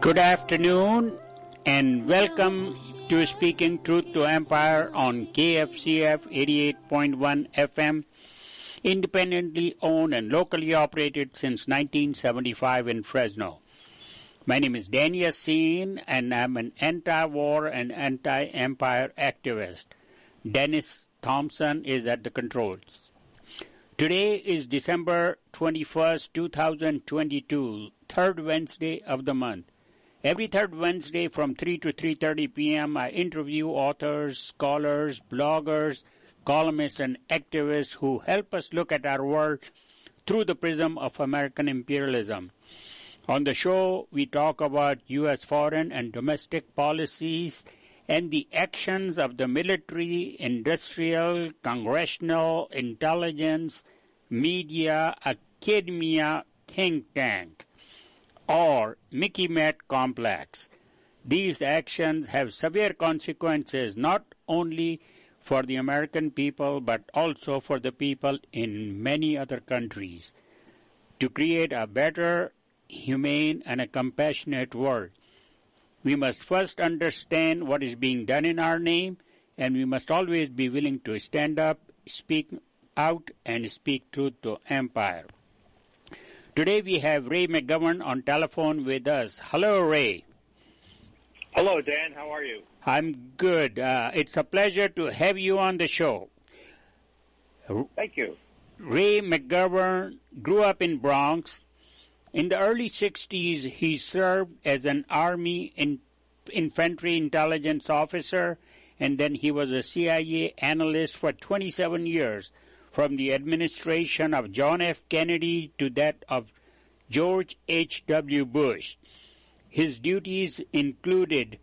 Good afternoon and welcome to Speaking Truth to Empire on KFCF 88.1 FM, independently owned and locally operated since 1975 in Fresno. My name is Dan Yassin and I'm an anti-war and anti-empire activist. Dennis Thompson is at the controls. Today is December 21st, 2022, third Wednesday of the month. Every third Wednesday from 3 to 3:30 p.m., I interview authors, scholars, bloggers, columnists, and activists who help us look at our world through the prism of American imperialism. On the show, we talk about U.S. foreign and domestic policies and the actions of the military, industrial, congressional, intelligence, media, academia, think tank, or Mickey Matt complex. These actions have severe consequences not only for the American people but also for the people in many other countries. To create a better, humane, and a compassionate world, we must first understand what is being done in our name, and we must always be willing to stand up, speak out, and speak truth to empire. Today we have Ray McGovern on telephone with us. Hello, Ray. Hello, Dan. How are you? I'm good. It's a pleasure to have you on the show. Thank you. Ray McGovern grew up in Bronx. In the early 60s, he served as an Army infantry intelligence officer, and then he was a CIA analyst for 27 years, from the administration of John F. Kennedy to that of George H.W. Bush. His duties included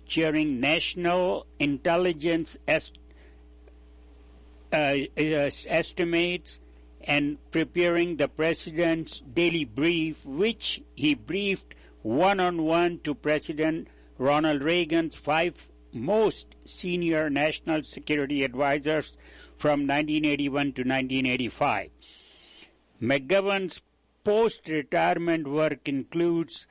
chairing national intelligence estimates and preparing the president's daily brief, which he briefed one-on-one to President Ronald Reagan's five most senior national security advisors from 1981 to 1985. McGovern's post-retirement work includes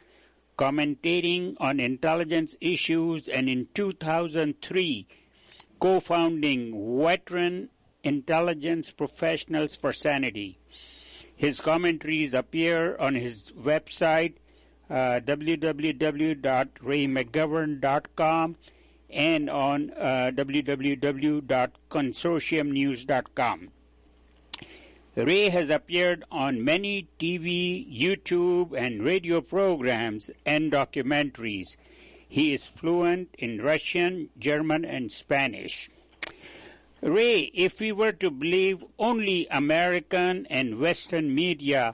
commentating on intelligence issues and in 2003 co-founding Veteran Intelligence Professionals for Sanity. His commentaries appear on his website, www.raymcgovern.com, and on www.consortiumnews.com. Ray has appeared on many TV, YouTube, and radio programs and documentaries. He is fluent in Russian, German, and Spanish. Ray, if we were to believe only American and Western media,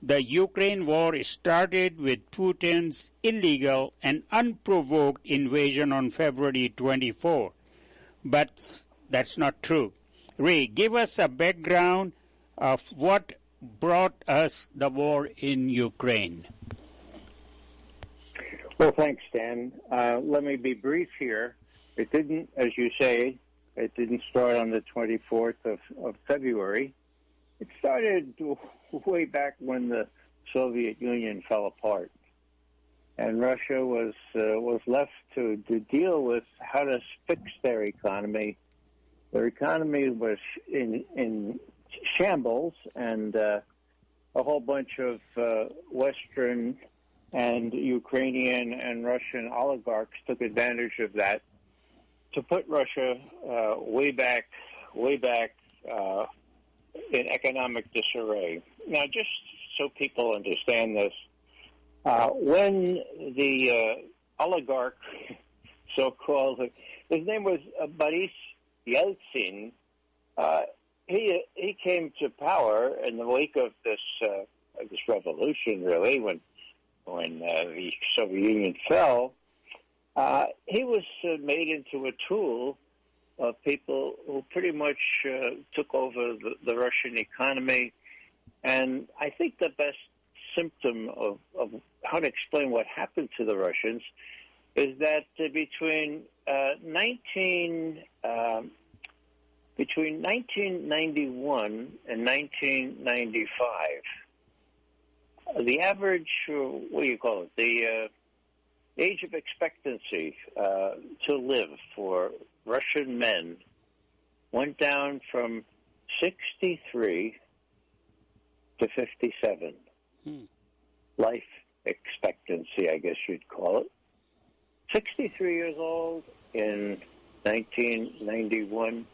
the Ukraine war started with Putin's illegal and unprovoked invasion on February 24. But that's not true. Ray, give us a background of what brought us the war in Ukraine. Well, thanks, Dan. Let me be brief here. It didn't, as you say, it didn't start on the 24th of February. It started way back when the Soviet Union fell apart, and Russia was left to deal with how to fix their economy. Their economy was in shambles, and a whole bunch of Western and Ukrainian and Russian oligarchs took advantage of that to put Russia way back in economic disarray. Now, just so people understand this, when the oligarch, so-called, his name was Boris Yeltsin, he came to power in the wake of this revolution, really, when the Soviet Union fell. He was made into a tool of people who pretty much took over the Russian economy. And I think the best symptom of how to explain what happened to the Russians is that between 1991 and 1995, the average, what do you call it, age of expectancy to live for Russian men went down from 63 to 57. Life expectancy, I guess you'd call it. 63 years old in 1991,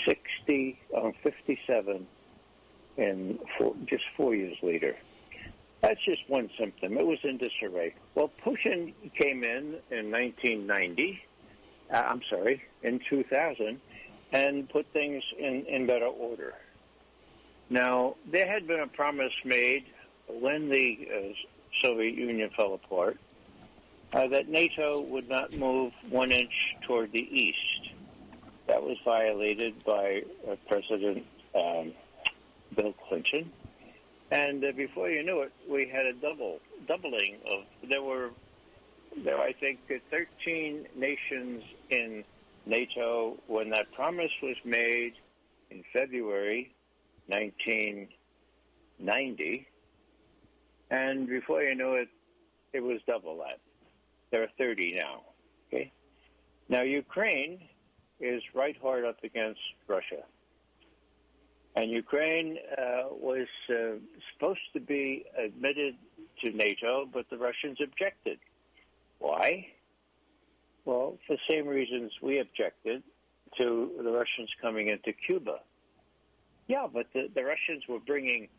57 in just 4 years later. That's just one symptom. It was in disarray. Well, Putin came in 1990, in 2000, and put things in better order. Now, there had been a promise made when the Soviet Union fell apart that NATO would not move 1 inch toward the east. That was violated by President Bill Clinton. And before you knew it, we had a doubling of, there were, I think, 13 nations in NATO when that promise was made in February 1990. And before you knew it, it was double that. There are 30 now. Okay. Now, Ukraine is right hard up against Russia. And Ukraine was supposed to be admitted to NATO, but the Russians objected. Why? Well, for the same reasons we objected to the Russians coming into Cuba. Yeah, but the Russians were bringing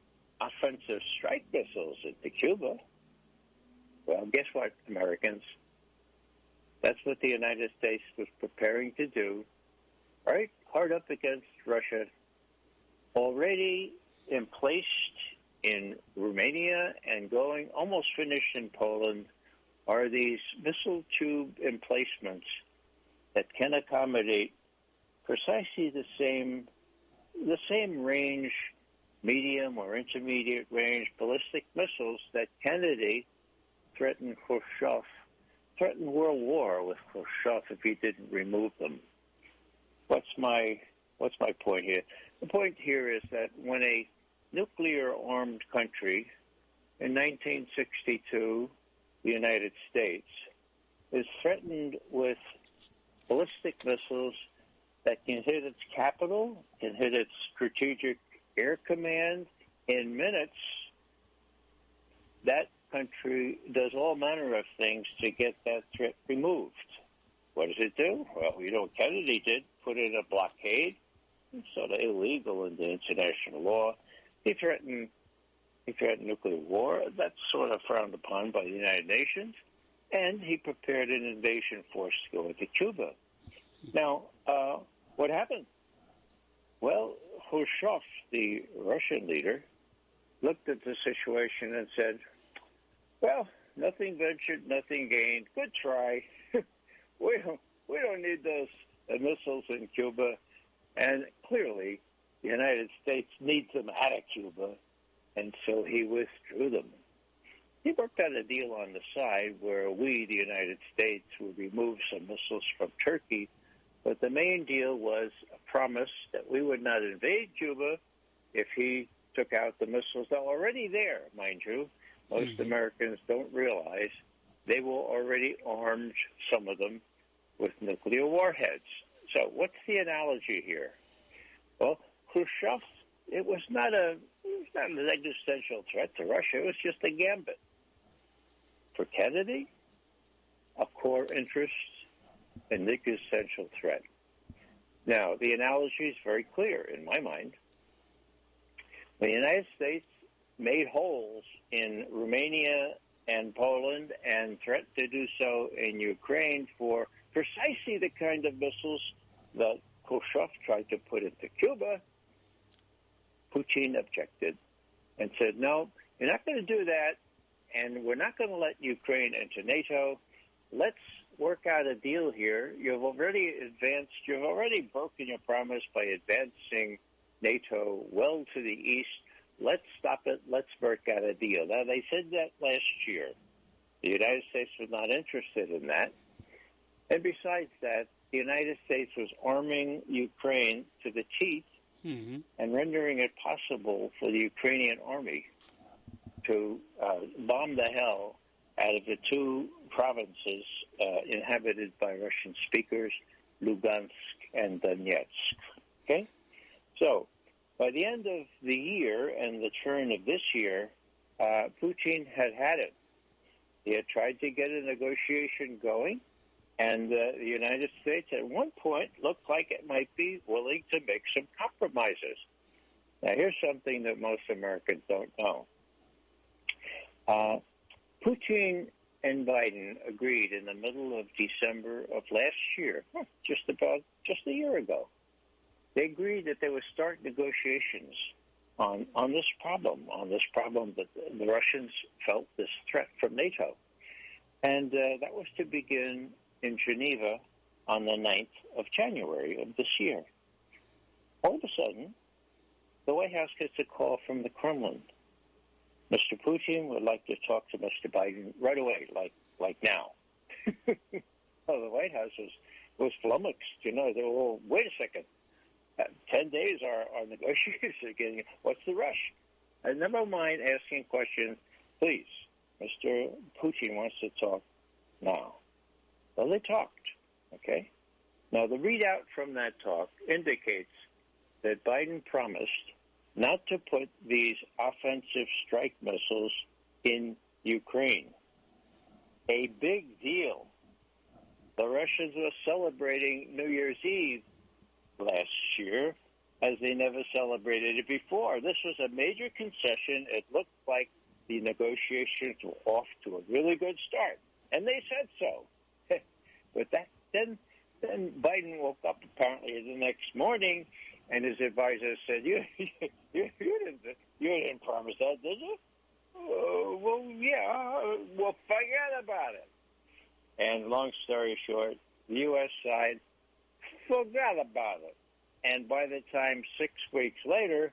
offensive strike missiles into Cuba. Well, guess what, Americans? That's what the United States was preparing to do, right hard up against Russia. Already emplaced in Romania and going almost finished in Poland are these missile tube emplacements that can accommodate precisely the same range, medium or intermediate range ballistic missiles that Kennedy threatened World War with Khrushchev if he didn't remove them. What's my point here? The point here is that when a nuclear-armed country in 1962, the United States, is threatened with ballistic missiles that can hit its capital, can hit its strategic air command in minutes, that country does all manner of things to get that threat removed. What does it do? Well, Kennedy did put in a blockade. It's sort of illegal in the international law. He threatened nuclear war. That's sort of frowned upon by the United Nations. And he prepared an invasion force to go into Cuba. Now, what happened? Well, Khrushchev, the Russian leader, looked at the situation and said, well, nothing ventured, nothing gained. Good try. We don't need those missiles in Cuba. And clearly, the United States needs them out of Cuba, and so he withdrew them. He worked out a deal on the side where we, the United States, would remove some missiles from Turkey, but the main deal was a promise that we would not invade Cuba if he took out the missiles that were already there, mind you. Most Americans don't realize they were already armed, some of them, with nuclear warheads. So what's the analogy here? Well, Khrushchev, it was not an existential threat to Russia. It was just a gambit. For Kennedy, a core interest, an existential threat. Now, the analogy is very clear in my mind. The United States made holes in Romania and Poland and threatened to do so in Ukraine for precisely the kind of missiles that Khrushchev tried to put into Cuba. Putin objected and said, no, you're not going to do that, and we're not going to let Ukraine into NATO. Let's work out a deal here. You've already broken your promise by advancing NATO well to the east. Let's stop it. Let's work out a deal. Now, they said that last year. The United States was not interested in that. And besides that, the United States was arming Ukraine to the teeth and rendering it possible for the Ukrainian army to bomb the hell out of the two provinces inhabited by Russian speakers, Lugansk and Donetsk. Okay? So, by the end of the year and the turn of this year, Putin had it. He had tried to get a negotiation going, and the United States at one point looked like it might be willing to make some compromises. Now, here's something that most Americans don't know. Putin and Biden agreed in the middle of December of last year, just a year ago. They agreed that they would start negotiations on this problem that the Russians felt this threat from NATO. And that was to begin in Geneva on the 9th of January of this year. All of a sudden, the White House gets a call from the Kremlin. Mr. Putin would like to talk to Mr. Biden right away, like now. Well, the White House was flummoxed. They were, well, wait a second. 10 days our negotiators are getting, what's the rush? And never mind asking questions. Please, Mr. Putin wants to talk now. Well, they talked, okay? Now, the readout from that talk indicates that Biden promised not to put these offensive strike missiles in Ukraine. A big deal. The Russians were celebrating New Year's Eve last year as they never celebrated it before. This was a major concession. It looked like the negotiations were off to a really good start, and they said so. But then Biden woke up apparently the next morning, and his advisor said, "You didn't promise that, did you?" Well, yeah. Well, forget about it. And long story short, the U.S. side forgot about it. And by the time 6 weeks later,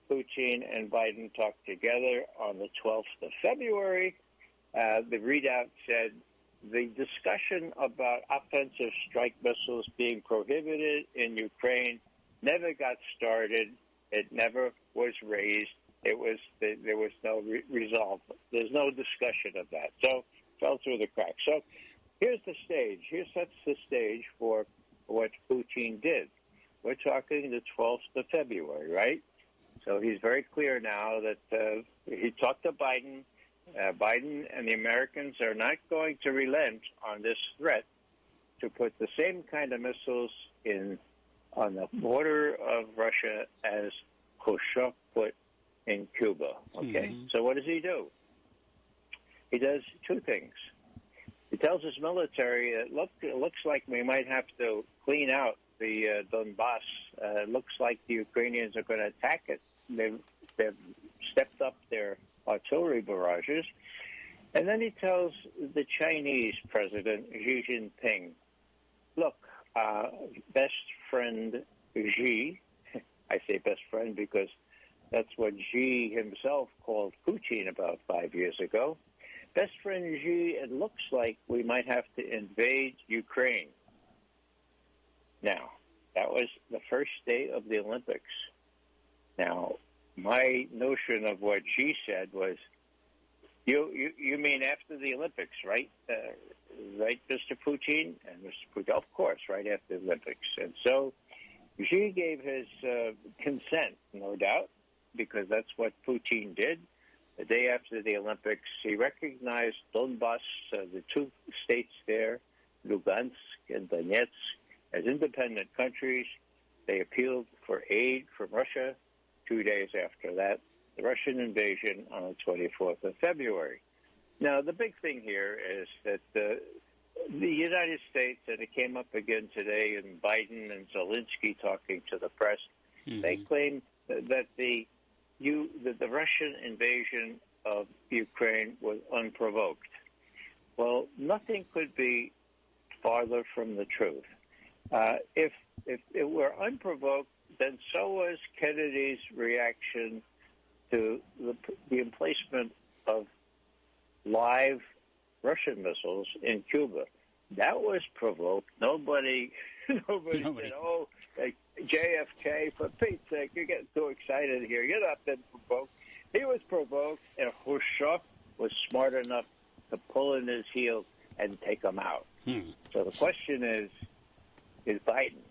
Putin and Biden talked together on the 12th of February, the readout said the discussion about offensive strike missiles being prohibited in Ukraine never got started. It never was raised. There was no resolve. There's no discussion of that. So it fell through the cracks. So here's the stage. Here sets the stage for what Putin did. We're talking the 12th of February, right? So he's very clear now that he talked to Biden. Biden and the Americans are not going to relent on this threat to put the same kind of missiles on the border of Russia as Khrushchev put in Cuba. Okay? Mm-hmm. So what does he do? He does two things. He tells his military, it looks like we might have to clean out the Donbass. It looks like the Ukrainians are going to attack it. They've stepped up their artillery barrages. And then he tells the Chinese president, Xi Jinping, look, best friend Xi, I say best friend because that's what Xi himself called Putin about 5 years ago. Best friend Xi, it looks like we might have to invade Ukraine. Now, that was the first day of the Olympics. Now, my notion of what Xi said was, you mean after the Olympics, right? Right, Mr. Putin? And Mr. Putin, of course, right after the Olympics. And so Xi gave his consent, no doubt, because that's what Putin did. The day after the Olympics, he recognized Donbass, the two states there, Lugansk and Donetsk, as independent countries. They appealed for aid from Russia. 2 days after that, the Russian invasion on the 24th of February. Now, the big thing here is that the United States, and it came up again today in Biden and Zelensky talking to the press, they claim that the Russian invasion of Ukraine was unprovoked. Well, nothing could be farther from the truth. If it were unprovoked, then so was Kennedy's reaction to the emplacement of live Russian missiles in Cuba. That was provoked. Nobody said, oh, JFK, for Pete's sake, you're getting too excited here. You're not been provoked. He was provoked, and Khrushchev was smart enough to pull in his heels and take them out. So the question is Biden.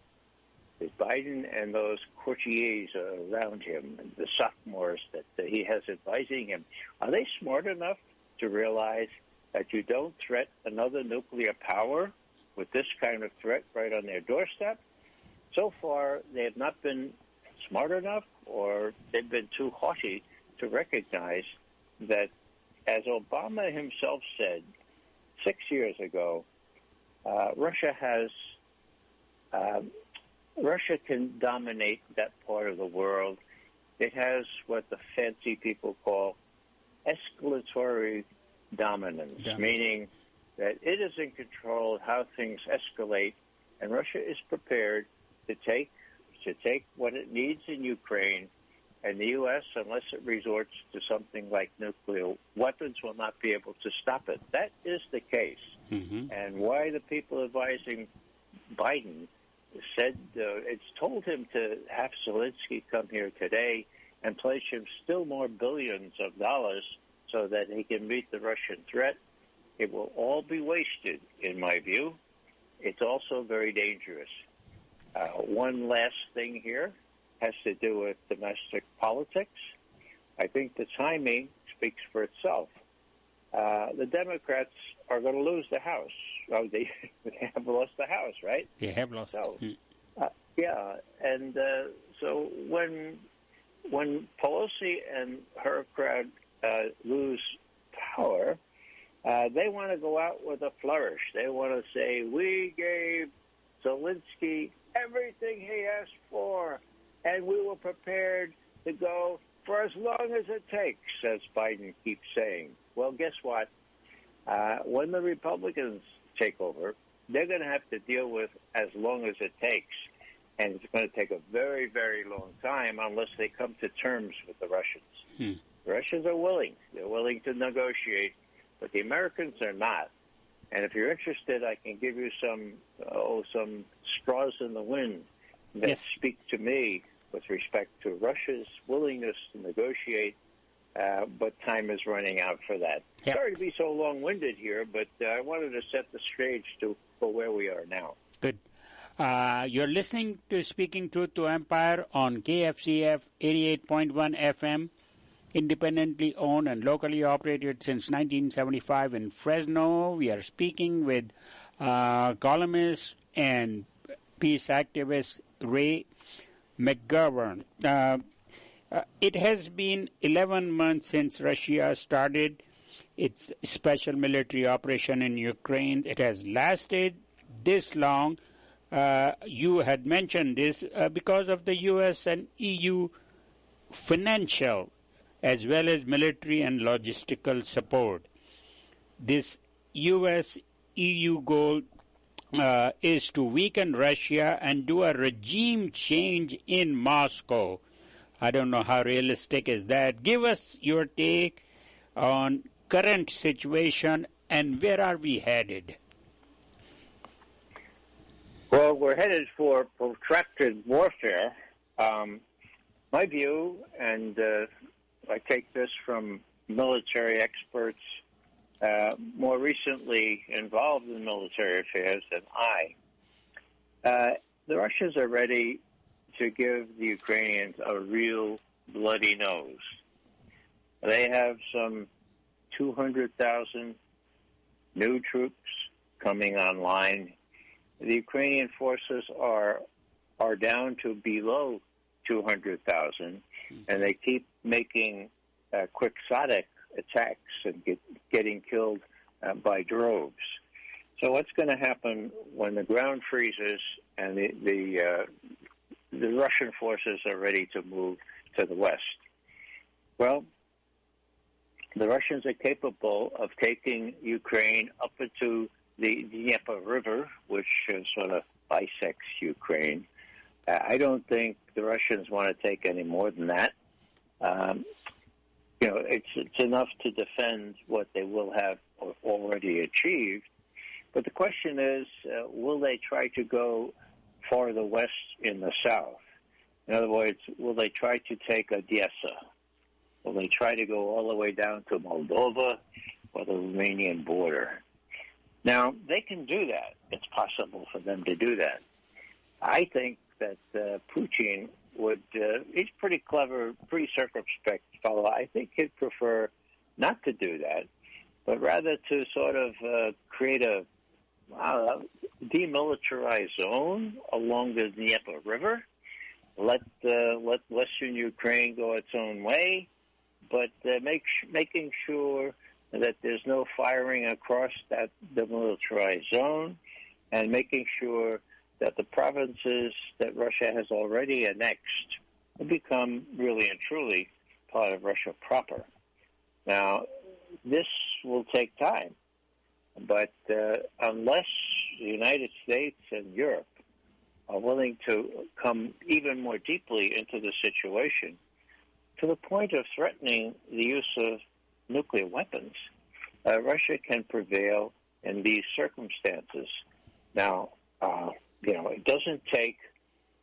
Is Biden and those courtiers around him, and the sophomores that he has advising him, are they smart enough to realize that you don't threaten another nuclear power with this kind of threat right on their doorstep? So far, they have not been smart enough, or they've been too haughty to recognize that, as Obama himself said 6 years ago, Russia can dominate that part of the world. It has what the fancy people call escalatory dominance, meaning that it is in control of how things escalate, and Russia is prepared to take what it needs in Ukraine, and the U.S., unless it resorts to something like nuclear weapons, will not be able to stop it. That is the case. And why the people advising Biden said it's told him to have Zelensky come here today and pledge him still more billions of dollars so that he can meet the Russian threat. It will all be wasted, in my view. It's also very dangerous. One last thing here has to do with domestic politics. I think the timing speaks for itself. The Democrats are going to lose the House. Oh, they have lost the House, right? They have lost. So, so when Pelosi and her crowd lose power, they want to go out with a flourish. They want to say, we gave Zelensky everything he asked for, and we were prepared to go for as long as it takes, as Biden keeps saying. Well, guess what? When the Republicans take over, they're going to have to deal with as long as it takes. And it's going to take a very, very long time unless they come to terms with the Russians. The Russians are willing. They're willing to negotiate, but the Americans are not. And if you're interested, I can give you some straws in the wind that speak to me with respect to Russia's willingness to negotiate, but time is running out for that. Sorry to be so long-winded here, but I wanted to set the stage for where we are now. Good. You're listening to Speaking Truth to Empire on KFCF 88.1 FM, independently owned and locally operated since 1975 in Fresno. We are speaking with columnist and peace activist Ray McGovern. It has been 11 months since Russia started its special military operation in Ukraine. It has lasted this long. You had mentioned this because of the U.S. and EU financial as well as military and logistical support. This U.S.-EU goal is to weaken Russia and do a regime change in Moscow. I don't know how realistic is that. Give us your take on current situation and where are we headed? Well, we're headed for protracted warfare. My view, and I take this from military experts more recently involved in military affairs than the Russians are ready to give the Ukrainians a real bloody nose. They have some 200,000 new troops coming online. The Ukrainian forces are down to below 200,000, and they keep making quixotic attacks and getting killed by droves. So what's going to happen when the ground freezes and the Russian forces are ready to move to the west? Well, the Russians are capable of taking Ukraine up into the Dnieper River, which sort of bisects Ukraine. I don't think the Russians want to take any more than that. It's enough to defend what they will have already achieved. But the question is, will they try to go farther west in the south? In other words, will they try to take Odessa? Will they try to go all the way down to Moldova? or the Romanian border. Now, they can do that. It's possible for them to do that. I think that Putin would, he's pretty clever, pretty circumspect fellow. I think he'd prefer not to do that, but rather to sort of create a demilitarized zone along the Dnieper River, let Western Ukraine go its own way, but making sure that there's no firing across that demilitarized zone, and making sure that the provinces that Russia has already annexed will become really and truly part of Russia proper. Now, this will take time, but unless the United States and Europe are willing to come even more deeply into the situation to the point of threatening the use of nuclear weapons, Russia can prevail in these circumstances. Now, it doesn't take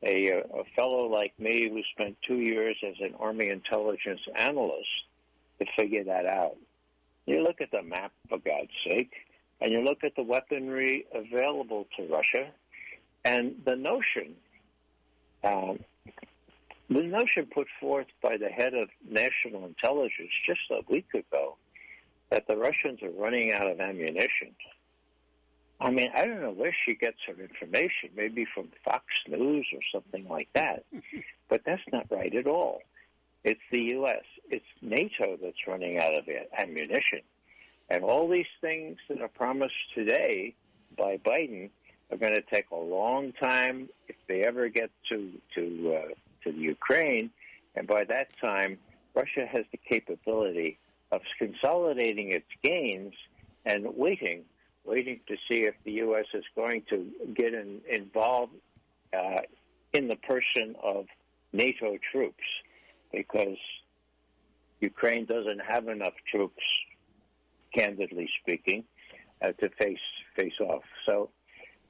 a fellow like me who spent 2 years as an Army intelligence analyst to figure that out. You look at the map, for God's sake, and you look at the weaponry available to Russia, and the notion put forth by the head of national intelligence just a week ago that the Russians are running out of ammunition. I mean, I don't know where she gets her information, maybe from Fox News or something like that, but that's not right at all. It's the U.S., it's NATO that's running out of ammunition. And all these things that are promised today by Biden are going to take a long time if they ever get to the Ukraine. And by that time, Russia has the capability of consolidating its gains and waiting to see if the U.S. is going to get involved in the person of NATO troops, because Ukraine doesn't have enough troops, candidly speaking, to face off. So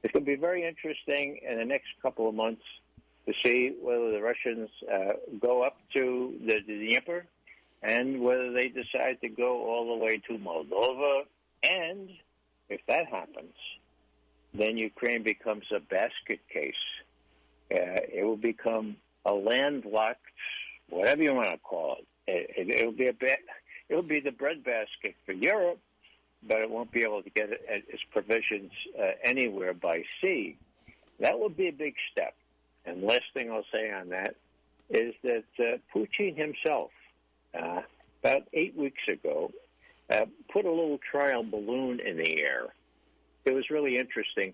it's going to be very interesting in the next couple of months to see whether the Russians go up to the Dnieper and whether they decide to go all the way to Moldova. And if that happens, then Ukraine becomes a basket case. It will become a landlocked, whatever you want to call it. It will be the breadbasket for Europe, but it won't be able to get its provisions anywhere by sea. That would be a big step. And the last thing I'll say on that is that Putin himself, about 8 weeks ago, put a little trial balloon in the air. It was really interesting.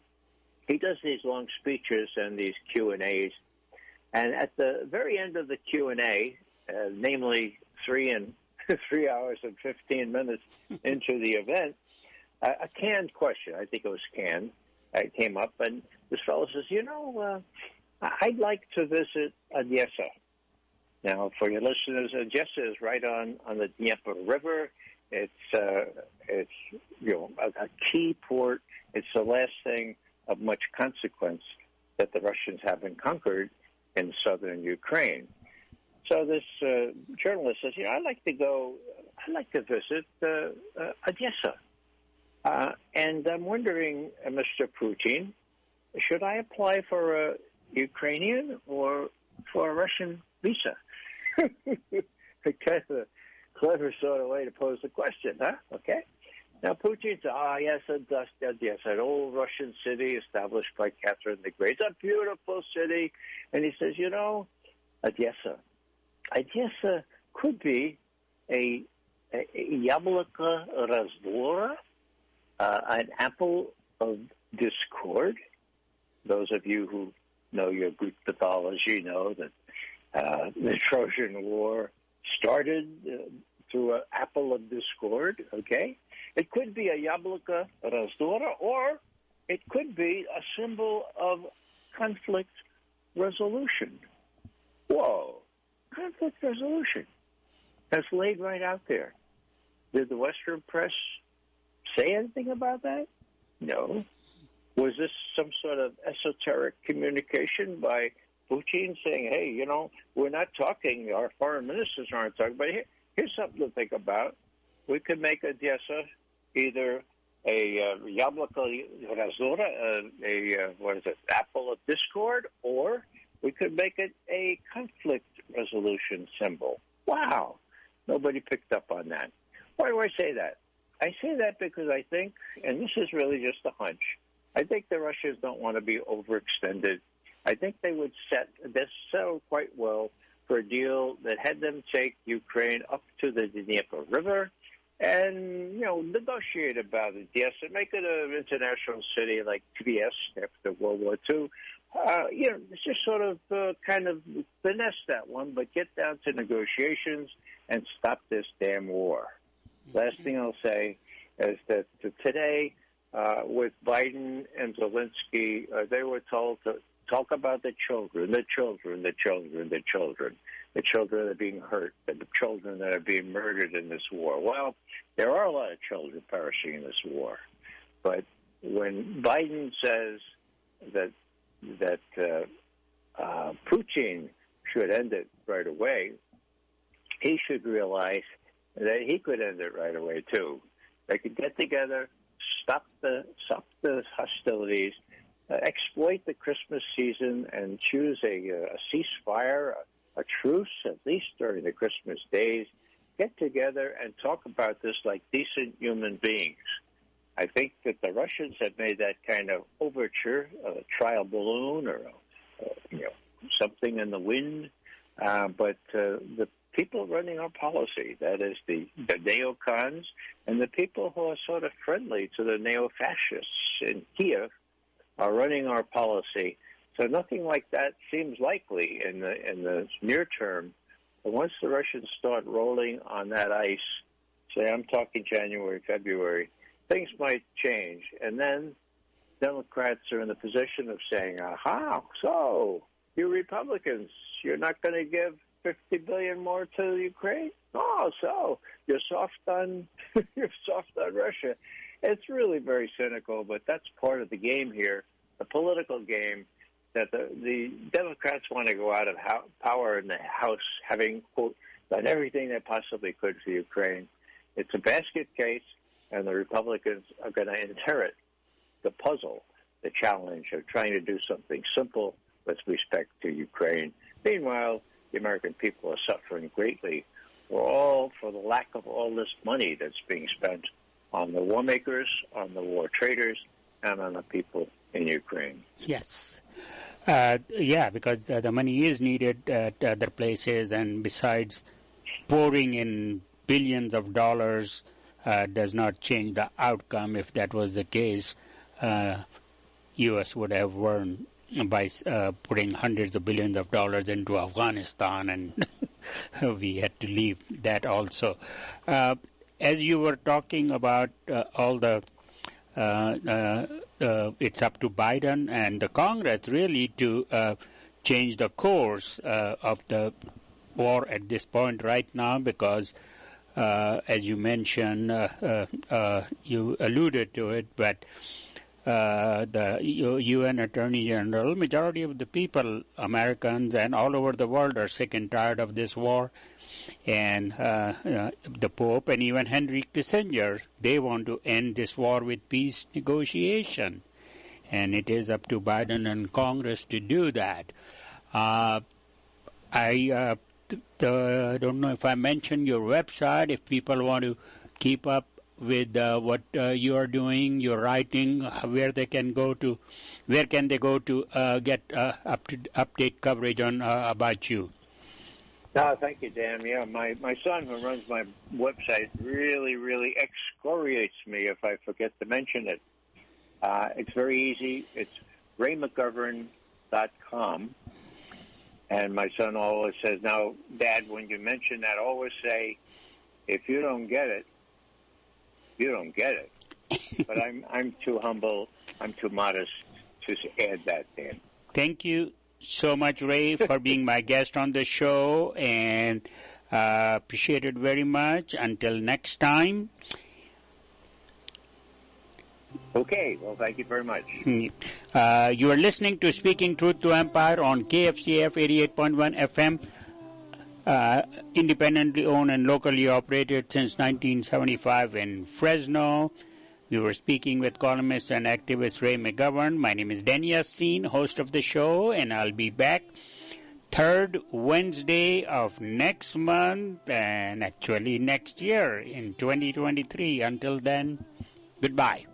He does these long speeches and these Q&As, and at the very end of the Q&A, namely 3 hours and 15 minutes into the event, a canned question, I think it was canned, came up, and this fellow says, I'd like to visit Odessa. Now, for your listeners, Odessa is right on the Dnieper River. It's a key port. It's the last thing of much consequence that the Russians haven't conquered in southern Ukraine. So this journalist says, I'd like to visit Odessa. And I'm wondering, Mr. Putin, should I apply for a Ukrainian or for a Russian visa? Kind of a clever sort of way to pose the question, huh? Okay. Now, Putin says, yes, Odessa, an old Russian city established by Catherine the Great. It's a beautiful city. And he says, Odessa could be a яблоко раздора, an apple of discord. Those of you who know your Greek mythology know that the Trojan War started through an apple of discord, okay? It could be a яблоко раздора, or it could be a symbol of conflict resolution. Whoa, conflict resolution. That's laid right out there. Did the Western press say anything about that? No. Was this some sort of esoteric communication by Putin saying, hey, we're not talking, our foreign ministers aren't talking, but here's something to think about. We could make Odessa either a Yabloko Razora, what is it, apple of discord, or we could make it a conflict resolution symbol. Wow. Nobody picked up on that. Why do I say that? I say that because I think, and this is really just a hunch, I think the Russians don't want to be overextended. I think they would settle quite well for a deal that had them take Ukraine up to the Dnieper River and, negotiate about it. Yes, and make it an international city like Tbilissi after World War II. Just sort of kind of finesse that one, but get down to negotiations and stop this damn war. Last thing I'll say is that today, with Biden and Zelensky, they were told to talk about the children that are being hurt, the children that are being murdered in this war. Well, there are a lot of children perishing in this war. But when Biden says that Putin should end it right away, he should realize that he could end it right away, too. They could get together, stop the hostilities, exploit the Christmas season and choose a ceasefire, a truce, at least during the Christmas days, get together and talk about this like decent human beings. I think that the Russians have made that kind of overture, a trial balloon or something in the wind, but the people running our policy, that is the neocons and the people who are sort of friendly to the neo-fascists in Kiev, are running our policy. So nothing like that seems likely in the near term. But once the Russians start rolling on that ice, say I'm talking January, February, things might change. And then Democrats are in the position of saying, aha, so you Republicans, you're not going to give $50 billion more to Ukraine? Oh, so you're soft on Russia. It's really very cynical, but that's part of the game here, the political game, that the Democrats want to go out of power in the House, having, quote, done everything they possibly could for Ukraine. It's a basket case, and the Republicans are going to inherit the puzzle, the challenge of trying to do something simple with respect to Ukraine. Meanwhile, the American people are suffering greatly for the lack of all this money that's being spent on the war makers, on the war traders, and on the people in Ukraine. Yes. Because the money is needed at other places, and besides, pouring in billions of dollars does not change the outcome. If that was the case, U.S. would have won by putting hundreds of billions of dollars into Afghanistan, and we had to leave that also. As you were talking about all the it's up to Biden and the Congress really to change the course of the war at this point right now, because as you mentioned, you alluded to it, but the UN Attorney General, majority of the people, Americans and all over the world, are sick and tired of this war. And the Pope and even Henry Kissinger, they want to end this war with peace negotiation. And it is up to Biden and Congress to do that. I don't know if I mentioned your website. If people want to keep up with what you are doing, your writing, where they can go to, where can they go to get update coverage on about you? No, thank you, Dan. Yeah, my son, who runs my website, really excoriates me if I forget to mention it. It's very easy. It's raymcgovern.com. And my son always says, now, Dad, when you mention that, always say, if you don't get it, you don't get it. But I'm too humble, I'm too modest to add that, Dan. Thank you so much, Ray, for being my guest on the show, and appreciate it very much. Until next time. Okay, well, thank you very much. You are listening to Speaking Truth to Empire on KFCF 88.1 FM. independently owned and locally operated since 1975 in Fresno. We were speaking with columnist and activist Ray McGovern. My name is Danny Yassin, host of the show, and I'll be back third Wednesday of next month and actually next year in 2023. Until then, goodbye.